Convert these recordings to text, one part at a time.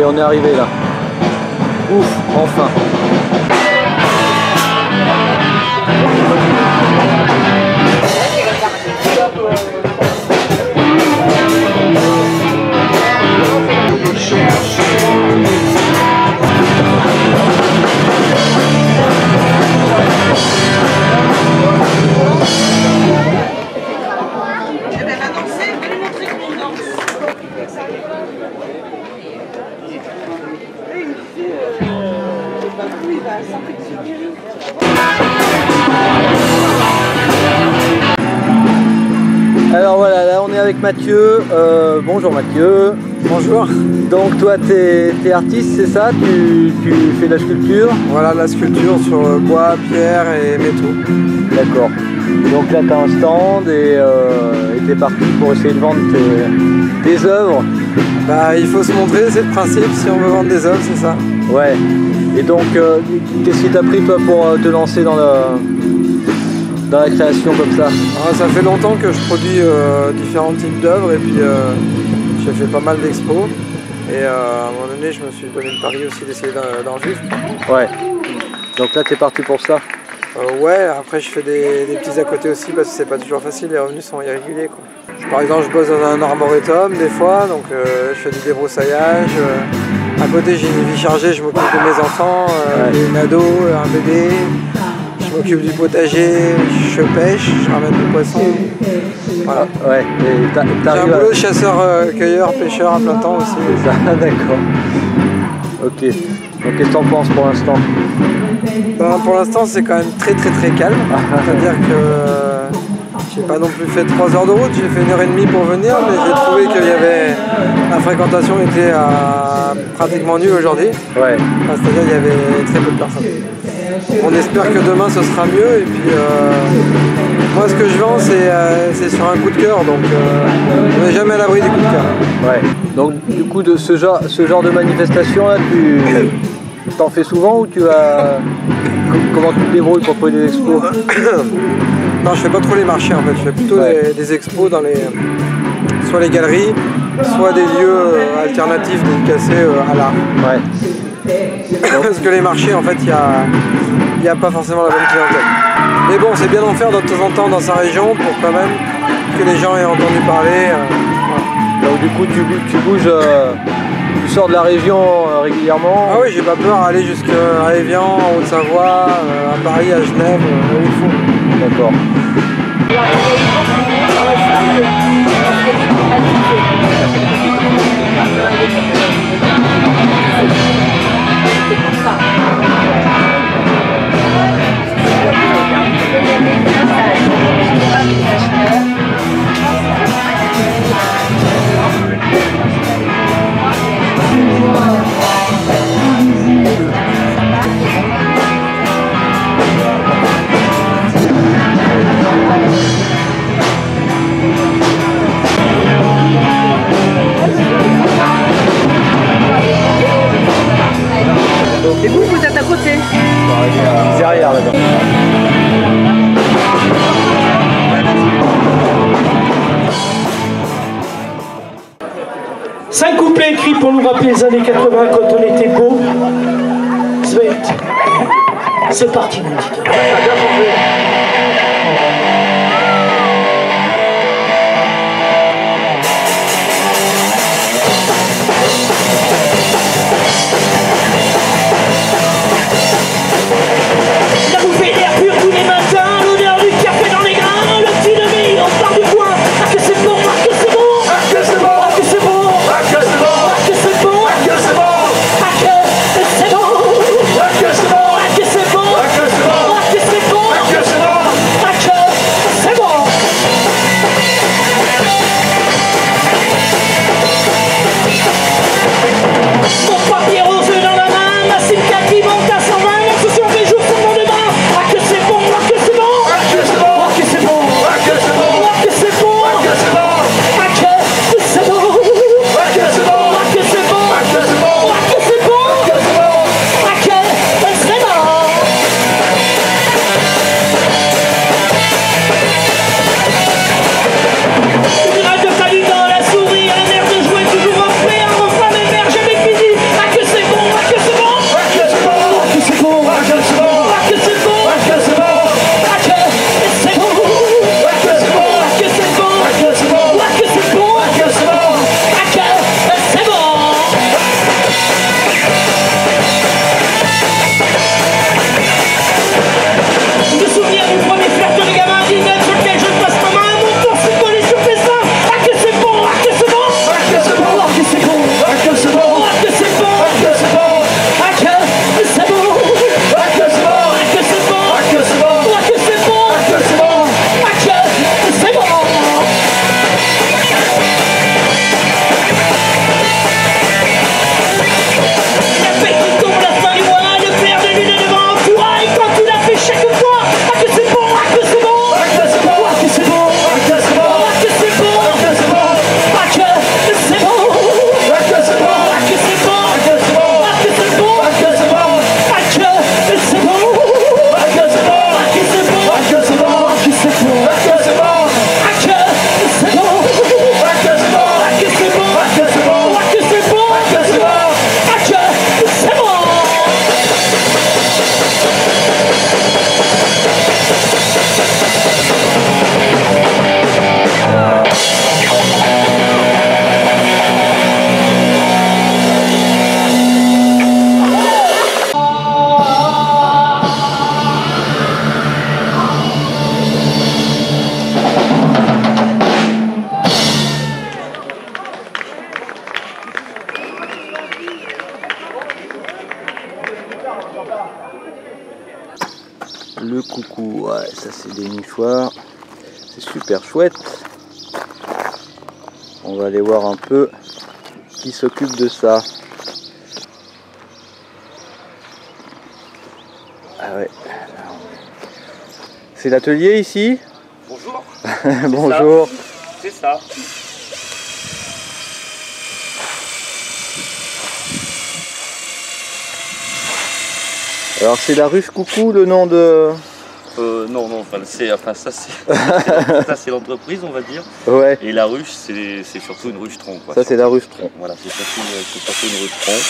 est, on est arrivé là. Ouf, enfin. Alors voilà, là on est avec Mathieu. Bonjour Mathieu. Bonjour. Donc toi t'es artiste, c'est ça? Tu fais de la sculpture? Voilà, la sculpture sur bois, pierre et métaux. D'accord. Donc là t'as un stand et t'es parti pour essayer de vendre tes œuvres. Bah, il faut se montrer, c'est le principe, si on veut vendre des œuvres, c'est ça. Ouais. Et donc qu'est-ce qui t'a pris toi pour te lancer dans la création comme ça? Alors, ça fait longtemps que je produis différents types d'œuvres et puis j'ai fait pas mal d'expos. Et à un moment donné, je me suis donné le pari aussi d'essayer d'en vivre. Ouais. Donc là, t'es parti pour ça? Ouais, après je fais des petits à côté aussi parce que c'est pas toujours facile, les revenus sont irréguliers, quoi. Par exemple, je bosse dans un arboretum des fois, donc je fais du débroussaillage. À côté, j'ai une vie chargée, je m'occupe de mes enfants, une ado, un bébé. Je m'occupe du potager, je pêche, je ramène du poisson. Voilà. Ouais. J'ai un boulot de chasseur, cueilleur, pêcheur à plein temps aussi. D'accord. Ok. Donc qu'est-ce que t'en penses pour l'instant? Ben, pour l'instant, c'est quand même très calme. C'est-à-dire que j'ai pas non plus fait 3 heures de route, j'ai fait 1h30 pour venir, mais j'ai trouvé qu'il y avait la fréquentation était pratiquement nulle aujourd'hui. Ouais. Enfin, c'est-à-dire qu'il y avait très peu de personnes. On espère que demain ce sera mieux et puis moi ce que je vends c'est sur un coup de cœur, donc on n'est jamais à l'abri du coup de cœur. Ouais. Donc du coup de ce genre de manifestation là, tu t'en fais souvent ou tu as comment tu te débrouilles pour trouver des expos? Non, je fais pas trop les marchés en fait, je fais plutôt des expos dans soit les galeries, soit des lieux alternatifs dédicacés à l'art. Ouais. Parce que les marchés, en fait, il n'y a pas forcément la bonne clientèle. Mais bon, c'est bien d'en faire de temps en temps dans sa région pour quand même que les gens aient entendu parler. Voilà. Donc du coup, tu bouges, tu sors de la région régulièrement? Ah oui, j'ai pas peur d'aller jusqu'à Évian, en Haute-Savoie, à Paris, à Genève, où il faut. D'accord. Et vous êtes à côté? Derrière là-bas. Cinq couplets écrits pour nous rappeler les années 80 quand on était beau. Sweet. C'est parti mon petit gars. Que c'est bon. Le coucou, ouais, ça c'est des nichoirs. C'est super chouette. On va aller voir un peu qui s'occupe de ça. Ah ouais. C'est l'atelier ici? Bonjour. Bonjour. C'est ça. Alors c'est la ruche coucou le nom de... Non, ça c'est l'entreprise, on va dire. Ouais. Et la ruche, c'est surtout une ruche tronc. Quoi. Ça c'est la ruche tronc. Voilà, c'est surtout une ruche tronc.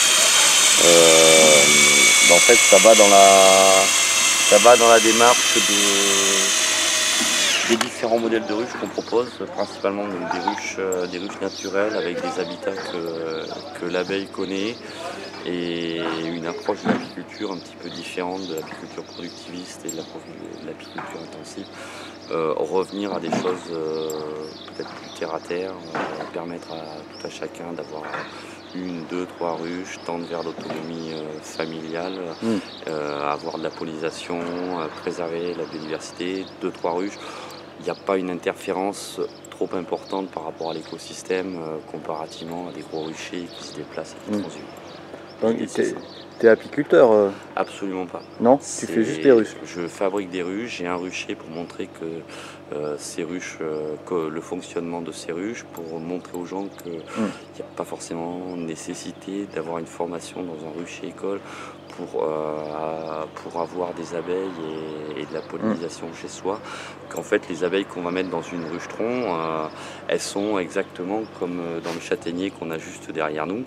En fait, ça va dans la démarche des différents modèles de ruches qu'on propose, principalement donc des ruches naturelles avec des habitats que l'abeille connaît et une approche de l'apiculture un petit peu différente de l'apiculture productiviste et de l'apiculture intensive. Revenir à des choses peut-être plus terre à terre, permettre à tout à chacun d'avoir 1, 2, 3 ruches, tendre vers l'autonomie familiale, avoir de la pollinisation, préserver la biodiversité, 2, 3 ruches. Il n'y a pas une interférence trop importante par rapport à l'écosystème comparativement à des gros ruchers qui se déplacent et qui transhument. Donc t'es apiculteur Absolument pas. Non, tu fais juste des ruches. Je fabrique des ruches, j'ai un rucher pour montrer que ces ruches, que le fonctionnement de ces ruches, pour montrer aux gens qu'il n'y a pas forcément nécessité d'avoir une formation dans un rucher école pour avoir des abeilles et de la pollinisation chez soi. Qu'en fait les abeilles qu'on va mettre dans une ruche tronc, elles sont exactement comme dans le châtaignier qu'on a juste derrière nous.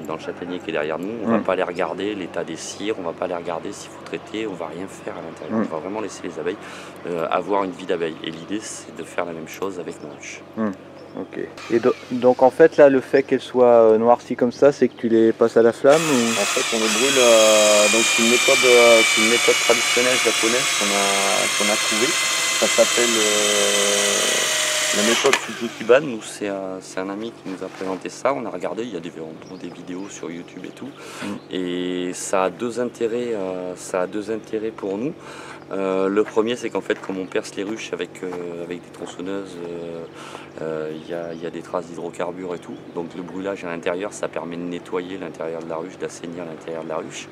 Dans le châtaignier qui est derrière nous, on ne va pas aller regarder l'état des cires, on ne va pas aller regarder s'il faut traiter, on ne va rien faire à l'intérieur. On va vraiment laisser les abeilles avoir une vie d'abeille. Et l'idée c'est de faire la même chose avec nos ruches. Ok. Et donc en fait là le fait qu'elles soient noircies comme ça, c'est que tu les passes à la flamme ou... En fait on les brûle, donc c'est une méthode traditionnelle japonaise qu'on a trouvée. Ça s'appelle la méthode Suzuki-ban. Nous c'est un ami qui nous a présenté ça, on a regardé, on trouve des vidéos sur YouTube et tout. Et ça a deux intérêts pour nous. Le premier c'est qu'en fait comme on perce les ruches avec des tronçonneuses, il y a des traces d'hydrocarbures et tout, donc le brûlage à l'intérieur ça permet de nettoyer l'intérieur de la ruche, d'assainir l'intérieur de la ruche.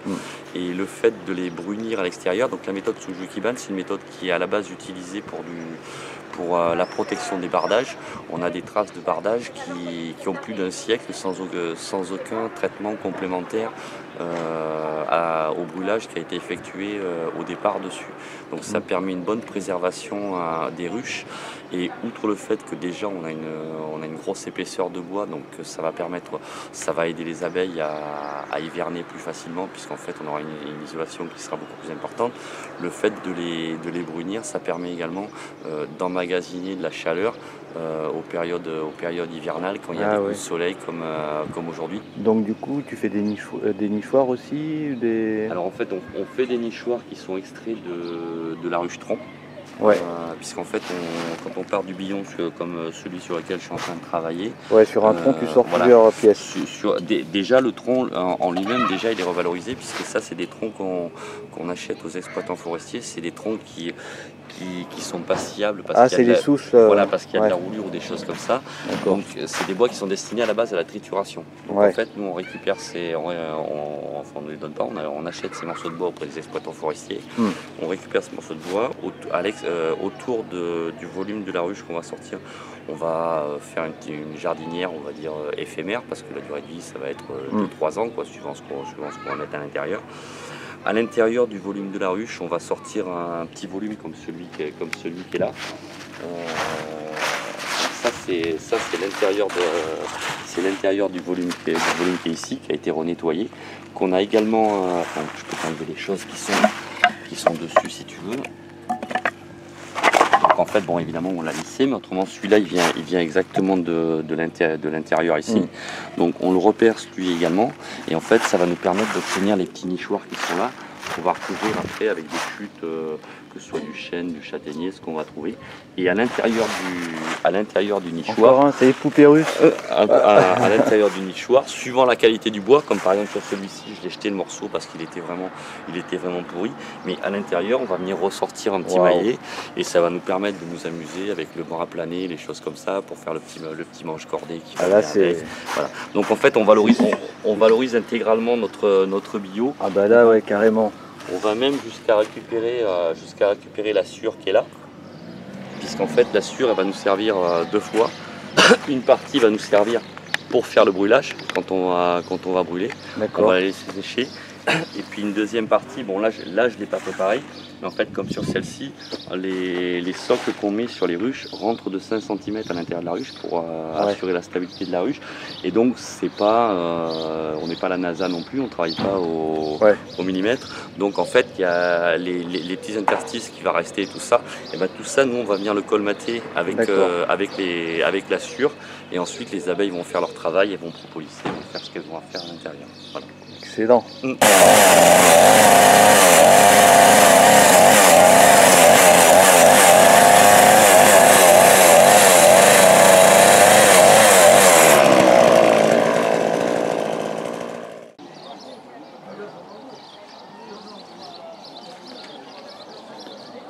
Et le fait de les brunir à l'extérieur, donc la méthode Suzuki-ban c'est une méthode qui est à la base utilisée pour la protection des bardages. On a des traces de bardages qui ont plus d'un siècle sans aucun traitement complémentaire au brûlage qui a été effectué au départ dessus. Donc ça permet une bonne préservation des ruches, et outre le fait que déjà on a une grosse épaisseur de bois, donc ça va aider les abeilles à hiverner plus facilement, puisqu'en fait on aura une isolation qui sera beaucoup plus importante. Le fait de les brunir, ça permet également d'emmagasiner de la chaleur aux périodes hivernales, quand il y a des coups de soleil comme aujourd'hui. Donc du coup tu fais des nichoirs aussi Alors en fait on fait des nichoirs qui sont extraits de la ruche tronc. Puisqu'en fait quand on part du billon comme celui sur lequel je suis en train de travailler, sur un tronc tu sors plusieurs pièces. Déjà le tronc en lui-même déjà il est revalorisé, puisque ça c'est des troncs qu'on achète aux exploitants forestiers. C'est des troncs qui sont pas sciables parce qu'il y a les souches, parce qu'il y a de la roulure ou des choses comme ça. Donc c'est des bois qui sont destinés à la base à la trituration. Donc en fait nous on récupère on ne les donne pas, on achète ces morceaux de bois auprès des exploitants forestiers. On récupère ces morceaux de bois autour du volume de la ruche qu'on va sortir. On va faire une jardinière, on va dire éphémère, parce que la durée de vie ça va être 2-3 ans, suivant ce qu'on va mettre à l'intérieur. À l'intérieur du volume de la ruche, on va sortir un petit volume comme celui qui est là. Ça c'est l'intérieur du volume qui est ici, qui a été renettoyé, qu'on a également. Je peux t'enlever les choses qui sont dessus si tu veux. Donc en fait, bon, évidemment, on l'a lissé, mais autrement, celui-là, il vient exactement de l'intérieur ici. Donc on le reperce lui également, et en fait, ça va nous permettre d'obtenir les petits nichoirs qui sont là. On va recouvrir après avec des chutes, que ce soit du chêne, du châtaignier, ce qu'on va trouver. Et à l'intérieur du nichoir, Encore un, c'est les poupées russes. à l'intérieur du nichoir, suivant la qualité du bois, comme par exemple sur celui-ci, je l'ai jeté le morceau parce qu'il était vraiment pourri. Mais à l'intérieur, on va venir ressortir un petit maillet et ça va nous permettre de nous amuser avec le bras plané, les choses comme ça, pour faire le petit manche cordé qui va avec. Voilà. Donc en fait, on valorise intégralement notre bio. Ah bah là, ouais, carrément. On va même jusqu'à récupérer la sciure qui est là, puisqu'en fait la sciure elle va nous servir deux fois. Une partie va nous servir pour faire le brûlage quand on va brûler. On va la laisser sécher. Et puis une deuxième partie, bon là je ne l'ai pas préparé, mais en fait comme sur celle-ci, les socles qu'on met sur les ruches rentrent de 5 cm à l'intérieur de la ruche pour assurer la stabilité de la ruche. Et donc c'est pas, on n'est pas la NASA non plus, on ne travaille pas au millimètre. Donc en fait il y a les petits interstices qui vont rester et tout ça. Et bien tout ça nous on va venir le colmater avec la sciure. Et ensuite les abeilles vont faire leur travail, elles vont propolisser, elles vont faire ce qu'elles vont faire à l'intérieur. Voilà. Excellent.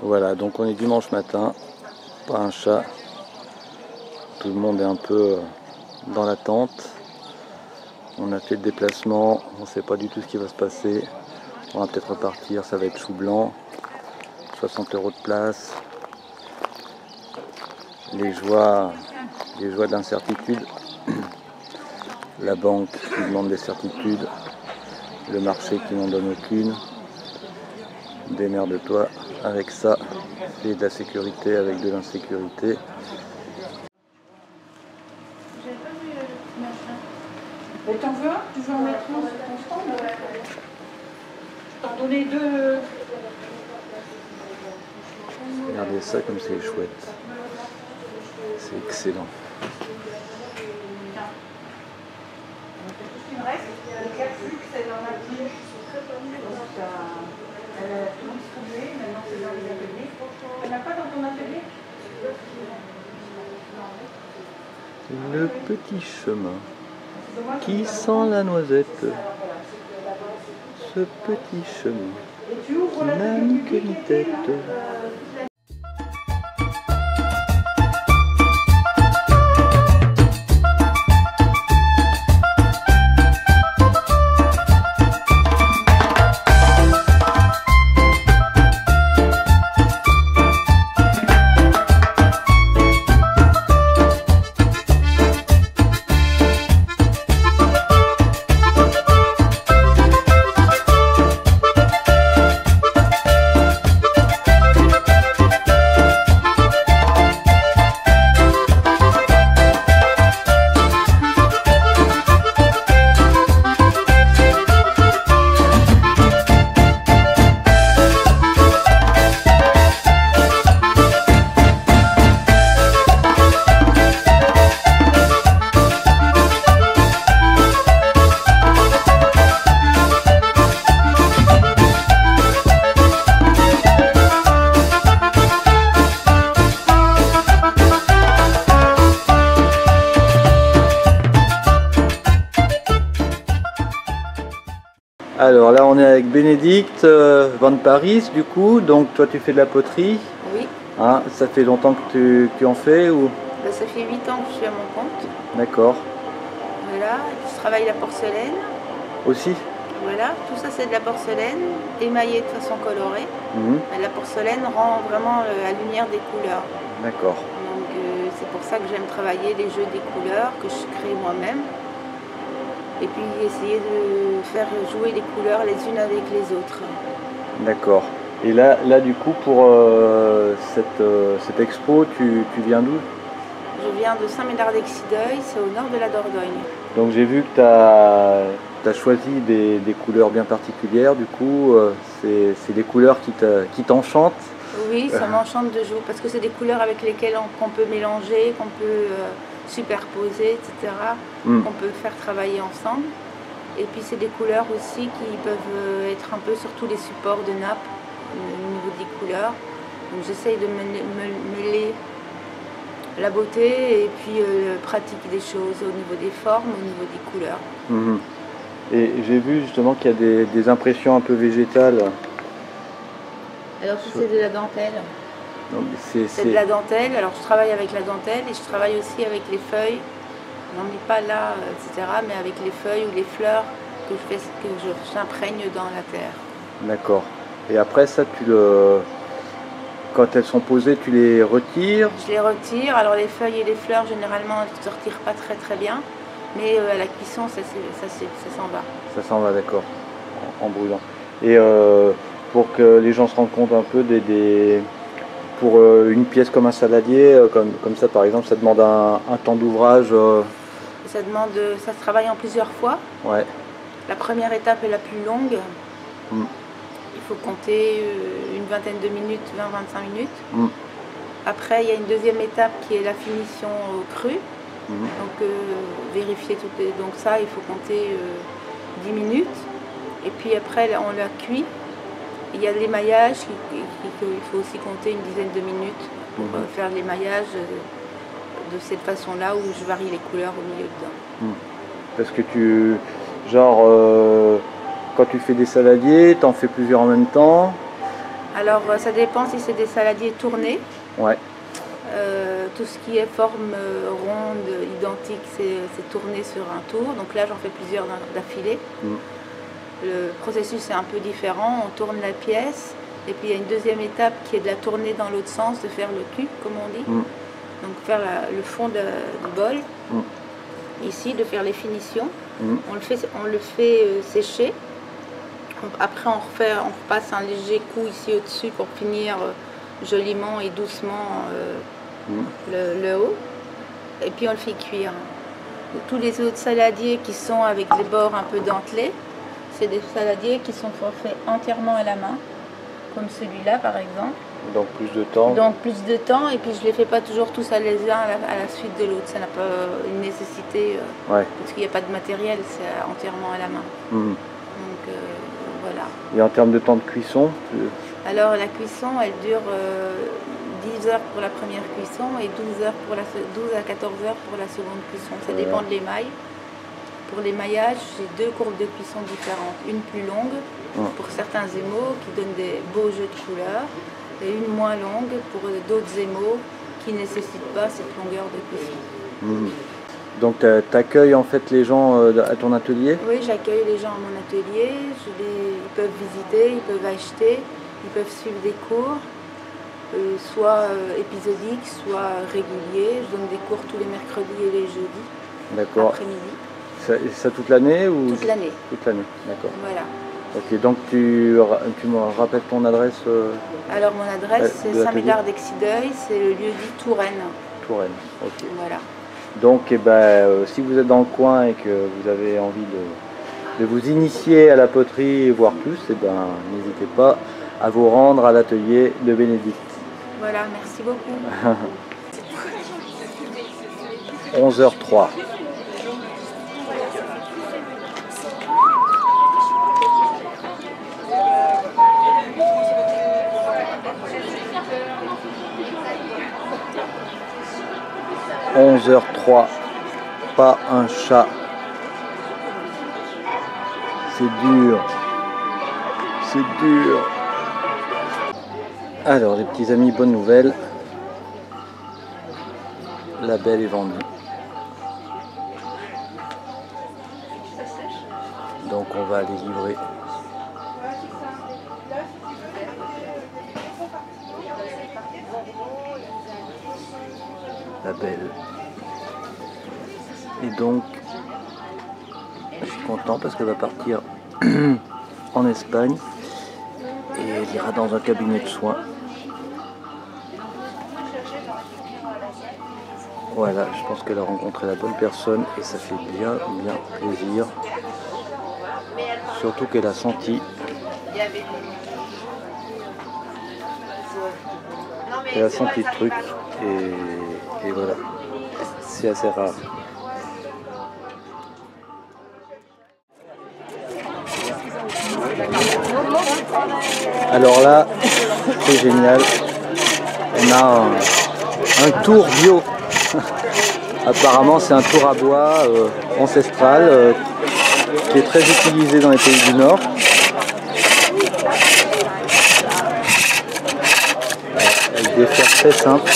Voilà, donc on est dimanche matin, pas un chat, tout le monde est un peu dans l'attente. On a fait le déplacement, on ne sait pas du tout ce qui va se passer. On va peut-être repartir, ça va être chou blanc, 60 € de place. Les joies de l'incertitude. La banque qui demande des certitudes. Le marché qui n'en donne aucune. Démerde-toi avec ça. Fais de la sécurité avec de l'insécurité. Mais t'en veux un? Tu veux en mettre un sur ton stand? Je t'en donnais deux. Regardez ça comme c'est chouette. C'est excellent. Il me reste le capsule, c'est dans ma petite. Donc, elle a tout distribué, maintenant c'est dans les ateliers. Elle n'a pas dans ton atelier? Le petit chemin qui sent la noisette. Ce petit chemin qui n'a ni queue ni tête. Alors là on est avec Bénédicte Van Paris du coup, donc toi tu fais de la poterie. Oui. Hein, ça fait longtemps que tu en fais ou? Ben, ça fait 8 ans que je suis à mon compte. D'accord. Voilà, je travaille la porcelaine. Aussi? Voilà, tout ça c'est de la porcelaine, émaillée de façon colorée. Mais la porcelaine rend vraiment la lumière des couleurs. D'accord. Donc c'est pour ça que j'aime travailler les jeux des couleurs que je crée moi-même. Et puis essayer de faire jouer les couleurs les unes avec les autres. D'accord. Et là du coup pour cette expo, tu viens d'où? Je viens de Saint-Médard-d'Exideuil, c'est au nord de la Dordogne. Donc j'ai vu que tu as choisi des couleurs bien particulières, du coup c'est des couleurs qui t'enchantent. Oui, ça m'enchante de jouer parce que c'est des couleurs avec lesquelles qu'on peut mélanger, qu'on peut superposer, etc. On peut faire travailler ensemble. Et puis c'est des couleurs aussi qui peuvent être un peu sur tous les supports de nappe au niveau des couleurs. Donc j'essaye de mêler la beauté et puis pratique des choses au niveau des formes, au niveau des couleurs. Mmh. Et j'ai vu justement qu'il y a des impressions un peu végétales. Alors c'est de la dentelle. C'est de la dentelle. Alors je travaille avec la dentelle et je travaille aussi avec les feuilles. J'en ai pas là, etc. Mais avec les feuilles ou les fleurs que j'imprègne dans la terre. D'accord. Et après ça, quand elles sont posées, tu les retires? Je les retire. Alors les feuilles et les fleurs, généralement, elles ne se retirent pas très bien. Mais à la cuisson, ça s'en va. Ça s'en va, d'accord, en brûlant. Et pour que les gens se rendent compte un peu pour une pièce comme un saladier, comme ça par exemple, ça demande un temps d'ouvrage Ça se travaille en plusieurs fois. Ouais. La première étape est la plus longue. Il faut compter une vingtaine de minutes, 20-25 minutes. Après, il y a une deuxième étape qui est la finition au cru. Donc vérifier toutes les... Donc ça, il faut compter 10 minutes. Et puis après, on la cuit. Il y a l'émaillage, il faut aussi compter une dizaine de minutes pour faire l'émaillage de cette façon-là où je varie les couleurs au milieu dedans. Parce que quand tu fais des saladiers, tu en fais plusieurs en même temps? Alors ça dépend si c'est des saladiers tournés. Ouais. Tout ce qui est forme ronde, identique, c'est tourné sur un tour. Donc là, j'en fais plusieurs d'affilée. Le processus est un peu différent. On tourne la pièce et puis il y a une deuxième étape qui est de la tourner dans l'autre sens, de faire le cul, comme on dit. Donc faire le fond du bol. Ici, de faire les finitions. On le fait sécher. Après, on repasse un léger coup ici au-dessus pour finir joliment et doucement le haut. Et puis on le fait cuire. Tous les autres saladiers qui sont avec les bords un peu dentelés, c'est des saladiers qui sont faits entièrement à la main, comme celui-là par exemple. Donc plus de temps. Donc plus de temps, et puis je ne les fais pas toujours tous à les uns à la suite de l'autre. Ça n'a pas une nécessité, parce qu'il n'y a pas de matériel, c'est entièrement à la main. Donc voilà. Et en termes de temps de cuisson? Alors la cuisson, elle dure 10 heures pour la première cuisson et 12 à 14 heures pour la seconde cuisson. Ça dépend de l'émail. Pour l'émaillage, j'ai deux courbes de cuisson différentes. Une plus longue pour certains émaux qui donnent des beaux jeux de couleurs et une moins longue pour d'autres émaux qui ne nécessitent pas cette longueur de cuisson. Donc tu accueilles en fait les gens à ton atelier? Oui, j'accueille les gens à mon atelier. Ils peuvent visiter, ils peuvent acheter, ils peuvent suivre des cours, soit épisodiques, soit réguliers. Je donne des cours tous les mercredis et les jeudis. D'accord. Après-midi. Ça toute l'année ou... Toute l'année. Toute l'année, d'accord. Voilà. Ok, donc tu me rappelles ton adresse? Alors mon adresse c'est Saint-Médard-d'Exideuil, c'est le lieu dit Touraine. Touraine, ok. Voilà. Donc si vous êtes dans le coin et que vous avez envie de vous initier à la poterie et voir plus, n'hésitez pas à vous rendre à l'atelier de Bénédicte. Voilà, merci beaucoup. 11h03. « 11h03, pas un chat. C'est dur. C'est dur. » Alors les petits amis, bonne nouvelle. La belle est vendue. Donc on va aller livrer. La belle. Et donc, je suis content parce qu'elle va partir en Espagne et elle ira dans un cabinet de soins. Voilà, je pense qu'elle a rencontré la bonne personne et ça fait bien plaisir. Surtout qu'elle a senti. Elle a senti le truc et voilà, c'est assez rare. Alors là, c'est génial. On a un tour bio. Apparemment, c'est un tour à bois ancestral qui est très utilisé dans les pays du Nord. Avec des fers très simples.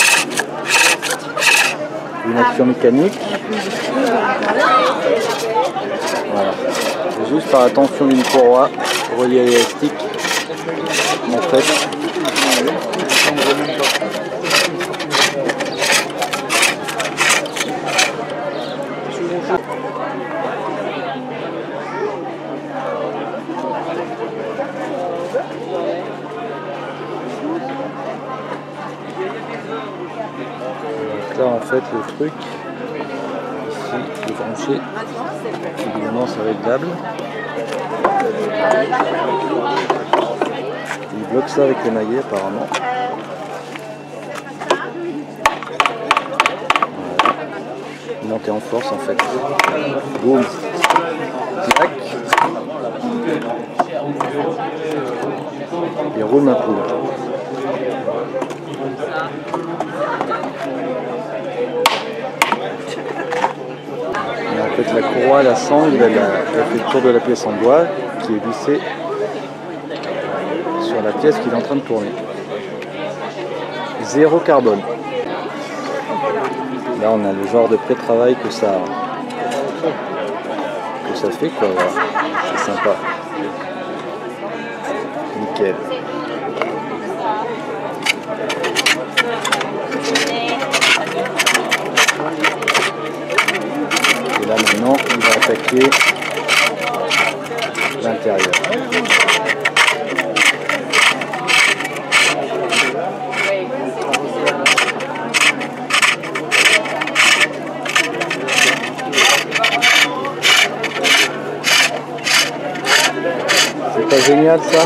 Une action mécanique. Voilà. Juste par la tension d'une courroie reliée à l'élastique. En fait, là en fait le truc ici est branché, évidemment c'est réglable. Il bloque ça avec les maillets apparemment. Voilà. Monter en force en fait. Boum. Clac. Et roule ma poule. Et en fait la courroie, la sangle, elle fait le tour de la pièce en bois qui est vissée sur la pièce qu'il est en train de tourner. Zéro carbone. Là on a le genre de pré-travail que ça fait quoi, voilà. C'est sympa. Nickel. Et là maintenant il va attaquer l'intérieur. C'est pas génial ça?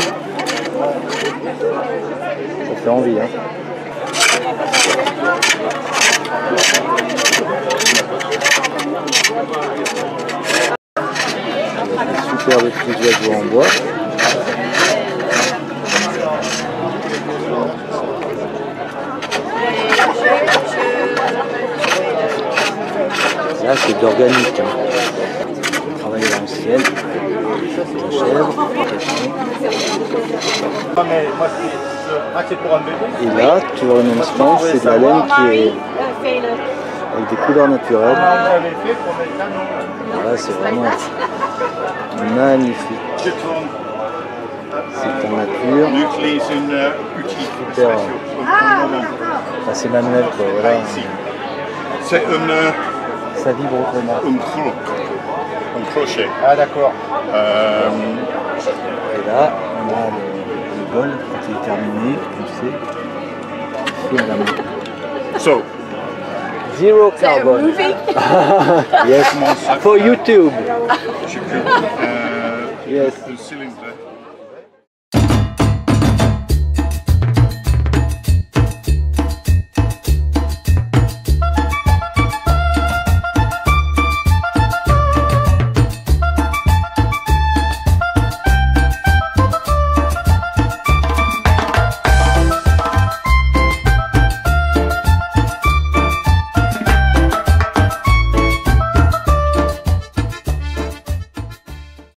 Ça fait envie hein. Superbe petits oiseaux en bois. Là c'est de l'organique. Hein. Travail à l'ancienne. La chèvre. Et là, toujours le même stand, c'est de la laine qui est avec des couleurs naturelles. Voilà, c'est vraiment magnifique. C'est en nature. Super. C'est manuel quoi. Voilà. Ça vibre autrement. Un crochet. Ah d'accord. Et là, on a le bol qui est terminé, poussé, ici à la main. So, Zero carbon. Yes, for YouTube. je peux Yes. le cylindre.